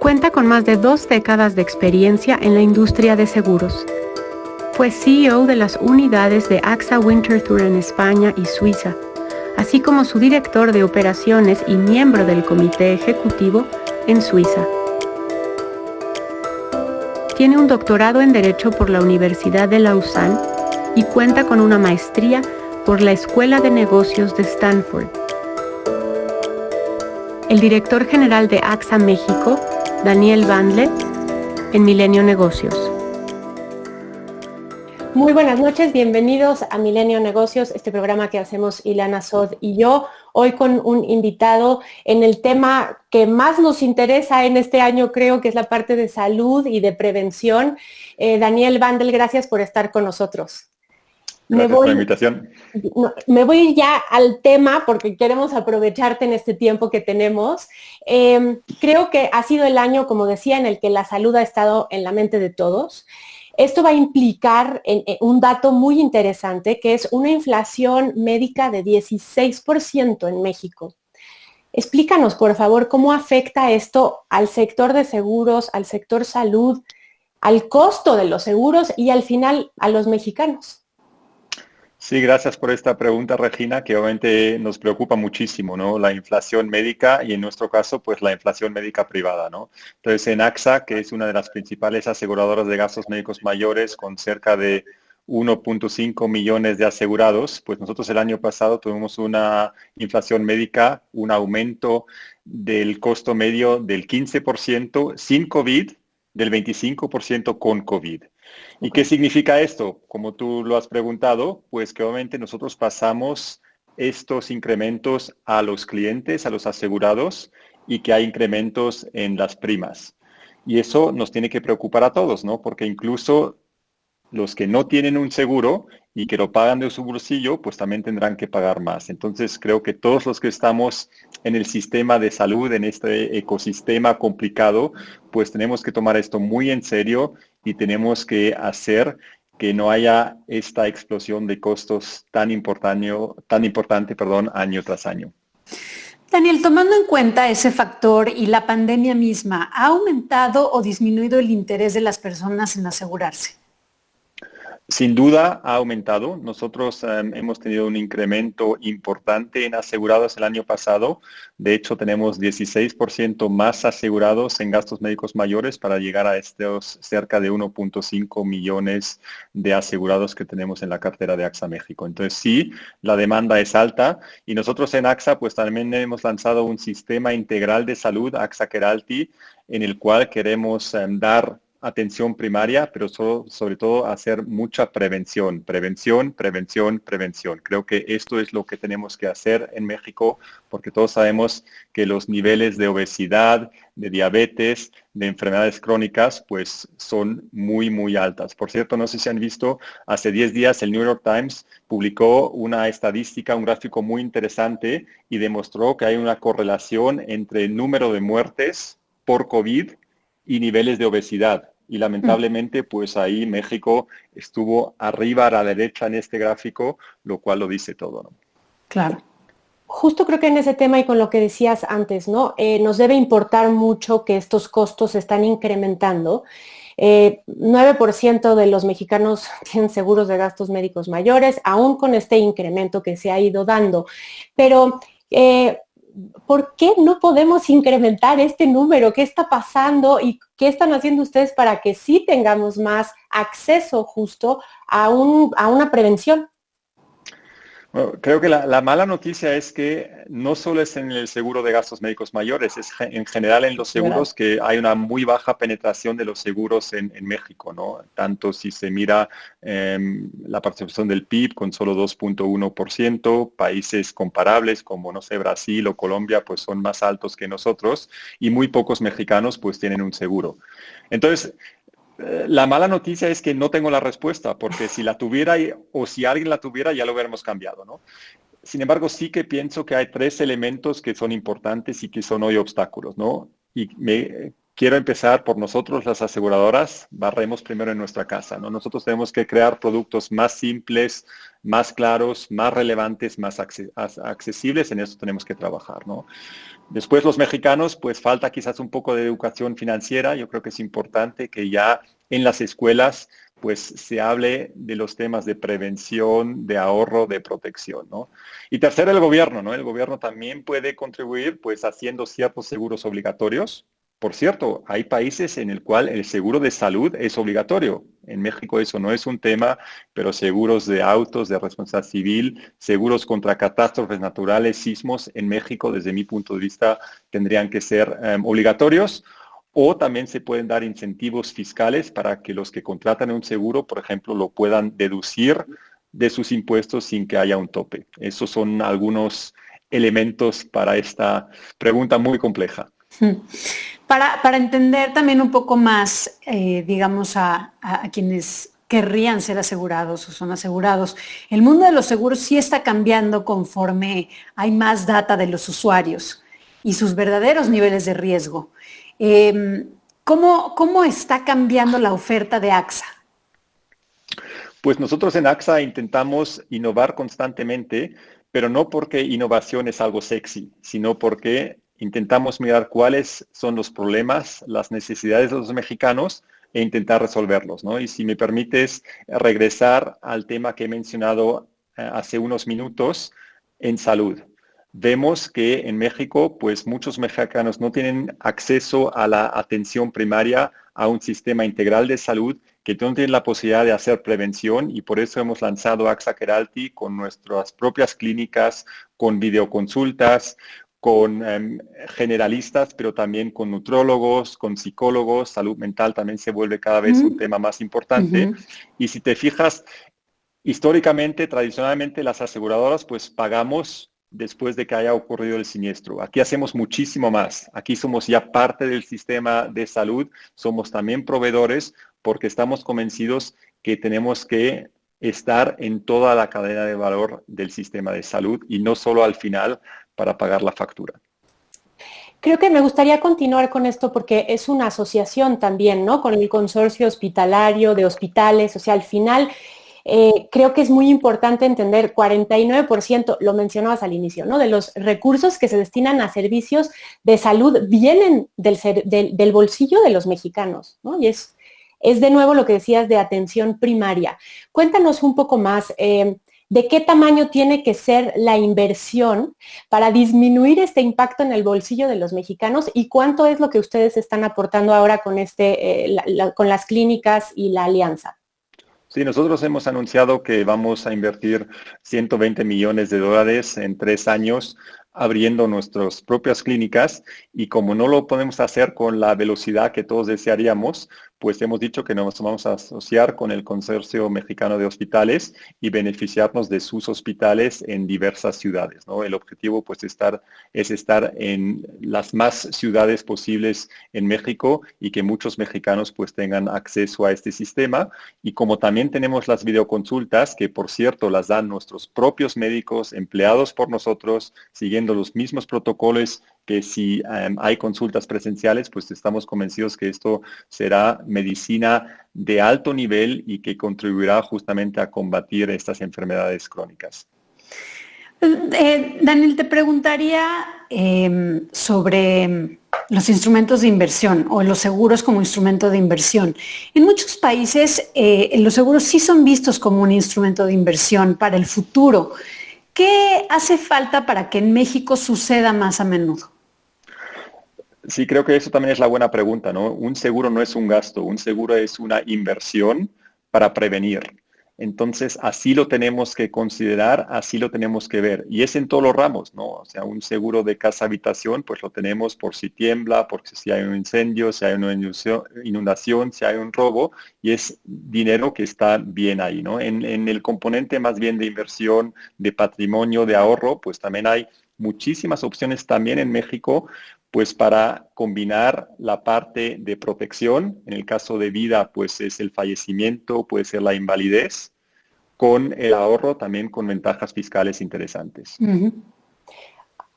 Cuenta con más de 2 décadas de experiencia en la industria de seguros. Fue CEO de las unidades de AXA Winterthur en España y Suiza, así como su director de operaciones y miembro del comité ejecutivo en Suiza. Tiene un doctorado en Derecho por la Universidad de Lausanne y cuenta con una maestría por la Escuela de Negocios de Stanford. El director general de AXA México, Daniel Bandle, en Milenio Negocios. Muy buenas noches, bienvenidos a Milenio Negocios, este programa que hacemos Ileana Sod y yo, hoy con un invitado en el tema que más nos interesa en este año, creo que es la parte de salud y de prevención. Daniel Bandle, gracias por estar con nosotros. Gracias por la invitación. Me voy ya al tema porque queremos aprovecharte en este tiempo que tenemos. Creo que ha sido el año, como decía, en el que la salud ha estado en la mente de todos. Esto va a implicar un dato muy interesante, que es una inflación médica de 16% en México. Explícanos, por favor, cómo afecta esto al sector de seguros, al sector salud, al costo de los seguros y al final a los mexicanos. Sí, gracias por esta pregunta, Regina, que obviamente nos preocupa muchísimo, ¿no? La inflación médica y en nuestro caso, pues la inflación médica privada, ¿no? Entonces, en AXA, que es una de las principales aseguradoras de gastos médicos mayores, con cerca de 1.5 millones de asegurados, pues nosotros el año pasado tuvimos una inflación médica, un aumento del costo medio del 15% sin COVID, del 25% con COVID. ¿Y qué significa esto? Como tú lo has preguntado, pues que obviamente nosotros pasamos estos incrementos a los clientes, a los asegurados, y que hay incrementos en las primas. Y eso nos tiene que preocupar a todos, ¿no? Porque incluso los que no tienen un seguro y que lo pagan de su bolsillo, pues también tendrán que pagar más. Entonces, creo que todos los que estamos en el sistema de salud, en este ecosistema complicado, pues tenemos que tomar esto muy en serio y tenemos que hacer que no haya esta explosión de costos tan importante, año tras año. Daniel, tomando en cuenta ese factor y la pandemia misma, ¿ha aumentado o disminuido el interés de las personas en asegurarse? Sin duda ha aumentado. Nosotros hemos tenido un incremento importante en asegurados el año pasado. De hecho, tenemos 16% más asegurados en gastos médicos mayores para llegar a estos cerca de 1.5 millones de asegurados que tenemos en la cartera de AXA México. Entonces, sí, la demanda es alta y nosotros en AXA pues también hemos lanzado un sistema integral de salud, AXA Keralty, en el cual queremos dar atención primaria, pero sobre todo hacer mucha prevención. Creo que esto es lo que tenemos que hacer en México, porque todos sabemos que los niveles de obesidad, de diabetes, de enfermedades crónicas, pues son muy, muy altas. Por cierto, no sé si han visto, hace 10 días el New York Times publicó una estadística, un gráfico muy interesante y demostró que hay una correlación entre el número de muertes por COVID y niveles de obesidad. Y lamentablemente, pues ahí México estuvo arriba a la derecha en este gráfico, lo cual lo dice todo, ¿no? Claro. Justo creo que en ese tema y con lo que decías antes, ¿no? Nos debe importar mucho que estos costos se están incrementando. 9% de los mexicanos tienen seguros de gastos médicos mayores, aún con este incremento que se ha ido dando. Pero ¿por qué no podemos incrementar este número? ¿Qué está pasando y qué están haciendo ustedes para que sí tengamos más acceso justo a una prevención? Bueno, creo que la mala noticia es que no solo es en el seguro de gastos médicos mayores, es en general en los seguros que hay una muy baja penetración de los seguros en México, ¿no? Tanto si se mira la participación del PIB con solo 2.1%, países comparables como, no sé, Brasil o Colombia, pues son más altos que nosotros y muy pocos mexicanos pues tienen un seguro. Entonces, la mala noticia es que no tengo la respuesta, porque si la tuviera o si alguien la tuviera ya lo hubiéramos cambiado, ¿no? Sin embargo, sí que pienso que hay 3 elementos que son importantes y que son hoy obstáculos, ¿no? Y quiero empezar por nosotros, las aseguradoras, barremos primero en nuestra casa, ¿no? Nosotros tenemos que crear productos más simples, más claros, más relevantes, más accesibles, en eso tenemos que trabajar, ¿no? Después los mexicanos, pues falta quizás un poco de educación financiera. Yo creo que es importante que ya en las escuelas pues se hable de los temas de prevención, de ahorro, de protección, ¿no? Y tercero, el gobierno, ¿no? El gobierno también puede contribuir pues haciendo ciertos seguros obligatorios. Por cierto, hay países en el cual el seguro de salud es obligatorio. En México eso no es un tema, pero seguros de autos, de responsabilidad civil, seguros contra catástrofes naturales, sismos, en México, desde mi punto de vista, tendrían que ser obligatorios. O también se pueden dar incentivos fiscales para que los que contratan un seguro, por ejemplo, lo puedan deducir de sus impuestos sin que haya un tope. Esos son algunos elementos para esta pregunta muy compleja. Para entender también un poco más, digamos, a quienes querrían ser asegurados o son asegurados, el mundo de los seguros sí está cambiando conforme hay más data de los usuarios y sus verdaderos niveles de riesgo. ¿Cómo está cambiando la oferta de AXA? Pues nosotros en AXA intentamos innovar constantemente, pero no porque innovación es algo sexy, sino porque intentamos mirar cuáles son los problemas, las necesidades de los mexicanos e intentar resolverlos, ¿no? Y si me permites regresar al tema que he mencionado hace unos minutos, en salud. Vemos que en México, pues muchos mexicanos no tienen acceso a la atención primaria, a un sistema integral de salud, que no tienen la posibilidad de hacer prevención, y por eso hemos lanzado AXA Keralty con nuestras propias clínicas, con videoconsultas, con generalistas, pero también con nutrólogos, con psicólogos. Salud mental también se vuelve cada vez un tema más importante. Y si te fijas, históricamente, tradicionalmente, las aseguradoras pues pagamos después de que haya ocurrido el siniestro. Aquí hacemos muchísimo más. Aquí somos ya parte del sistema de salud, somos también proveedores, porque estamos convencidos que tenemos que estar en toda la cadena de valor del sistema de salud y no solo al final para pagar la factura. Creo que me gustaría continuar con esto porque es una asociación también, ¿no? Con el consorcio hospitalario de hospitales, o sea, al final creo que es muy importante entender, 49%, lo mencionabas al inicio, ¿no? De los recursos que se destinan a servicios de salud vienen del bolsillo de los mexicanos, ¿no? Y es de nuevo lo que decías de atención primaria. Cuéntanos un poco más, ¿de qué tamaño tiene que ser la inversión para disminuir este impacto en el bolsillo de los mexicanos y cuánto es lo que ustedes están aportando ahora con, con las clínicas y la alianza? Sí, nosotros hemos anunciado que vamos a invertir 120 millones de dólares en 3 años abriendo nuestras propias clínicas, y como no lo podemos hacer con la velocidad que todos desearíamos, pues hemos dicho que nos vamos a asociar con el Consorcio Mexicano de Hospitales y beneficiarnos de sus hospitales en diversas ciudades, ¿no? El objetivo pues es estar en las más ciudades posibles en México y que muchos mexicanos pues tengan acceso a este sistema. Y como también tenemos las videoconsultas, que por cierto las dan nuestros propios médicos empleados por nosotros, siguiendo los mismos protocolos que si hay consultas presenciales, pues estamos convencidos que esto será medicina de alto nivel y que contribuirá justamente a combatir estas enfermedades crónicas. Daniel, te preguntaría sobre los instrumentos de inversión o los seguros como instrumento de inversión. En muchos países los seguros sí son vistos como un instrumento de inversión para el futuro. ¿Qué hace falta para que en México suceda más a menudo? Sí, creo que eso también es la buena pregunta, ¿no? Un seguro no es un gasto, un seguro es una inversión para prevenir. Entonces, así lo tenemos que considerar, así lo tenemos que ver. Y es en todos los ramos, ¿no? O sea, un seguro de casa-habitación, pues lo tenemos por si tiembla, por si hay un incendio, si hay una inundación, si hay un robo, y es dinero que está bien ahí, ¿no? En el componente más bien de inversión, de patrimonio, de ahorro, pues también hay muchísimas opciones también en México, pues para combinar la parte de protección, en el caso de vida, pues es el fallecimiento, puede ser la invalidez, con el ahorro también con ventajas fiscales interesantes.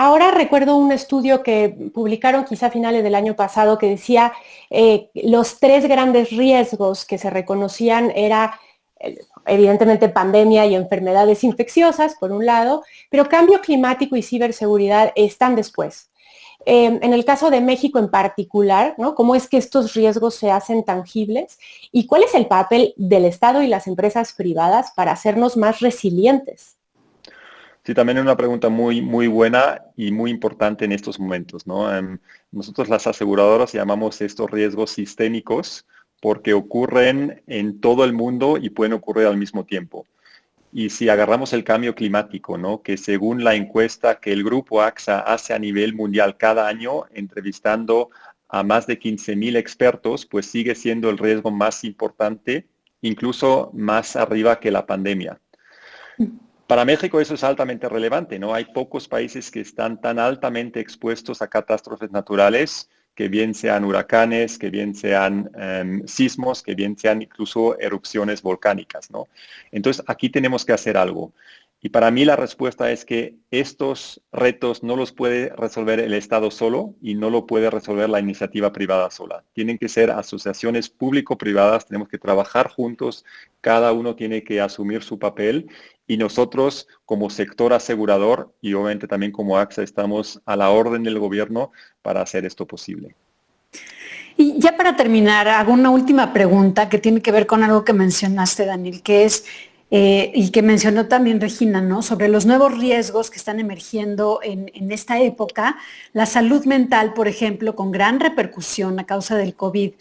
Ahora recuerdo un estudio que publicaron quizá a finales del año pasado que decía los 3 grandes riesgos que se reconocían era evidentemente pandemia y enfermedades infecciosas, por un lado, pero cambio climático y ciberseguridad están después. En el caso de México en particular, ¿no? ¿Cómo es que estos riesgos se hacen tangibles? ¿Y cuál es el papel del Estado y las empresas privadas para hacernos más resilientes? Sí, también es una pregunta muy, muy buena y muy importante en estos momentos, ¿no? Nosotros las aseguradoras llamamos estos riesgos sistémicos porque ocurren en todo el mundo y pueden ocurrir al mismo tiempo. Y si agarramos el cambio climático, ¿no? Que según la encuesta que el grupo AXA hace a nivel mundial cada año, entrevistando a más de 15,000 expertos, pues sigue siendo el riesgo más importante, incluso más arriba que la pandemia. Para México eso es altamente relevante, ¿no? Hay pocos países que están tan altamente expuestos a catástrofes naturales, que bien sean huracanes, que bien sean sismos, que bien sean incluso erupciones volcánicas, ¿no? Entonces, aquí tenemos que hacer algo. Y para mí la respuesta es que estos retos no los puede resolver el Estado solo y no lo puede resolver la iniciativa privada sola. Tienen que ser asociaciones público-privadas, tenemos que trabajar juntos, cada uno tiene que asumir su papel y nosotros como sector asegurador y obviamente también como AXA estamos a la orden del gobierno para hacer esto posible. Y ya para terminar, hago una última pregunta que tiene que ver con algo que mencionaste, Daniel, que es y que mencionó también Regina, ¿no? Sobre los nuevos riesgos que están emergiendo en esta época, la salud mental, por ejemplo, con gran repercusión a causa del COVID.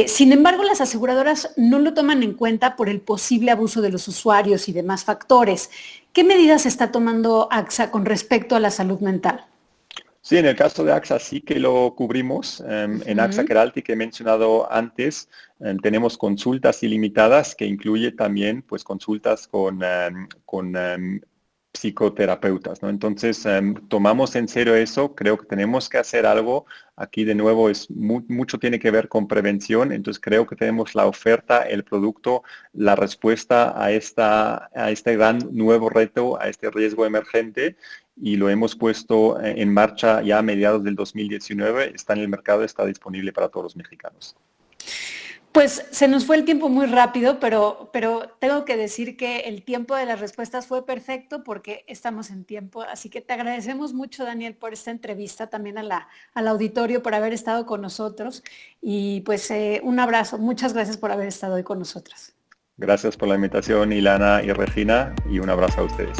Sin embargo, las aseguradoras no lo toman en cuenta por el posible abuso de los usuarios y demás factores. ¿Qué medidas está tomando AXA con respecto a la salud mental? Sí, en el caso de AXA sí que lo cubrimos. En AXA Keralty, que he mencionado antes, tenemos consultas ilimitadas que incluye también pues, consultas con psicoterapeutas, ¿no? Entonces, tomamos en serio eso, creo que tenemos que hacer algo. Aquí de nuevo mucho tiene que ver con prevención, entonces creo que tenemos la oferta, el producto, la respuesta a este gran nuevo reto, a este riesgo emergente y lo hemos puesto en marcha ya a mediados del 2019, está en el mercado, está disponible para todos los mexicanos. Pues se nos fue el tiempo muy rápido, pero tengo que decir que el tiempo de las respuestas fue perfecto porque estamos en tiempo. Así que te agradecemos mucho, Daniel, por esta entrevista, también al auditorio por haber estado con nosotros. Y pues un abrazo. Muchas gracias por haber estado hoy con nosotros. Gracias por la invitación, Ilana y Regina, y un abrazo a ustedes.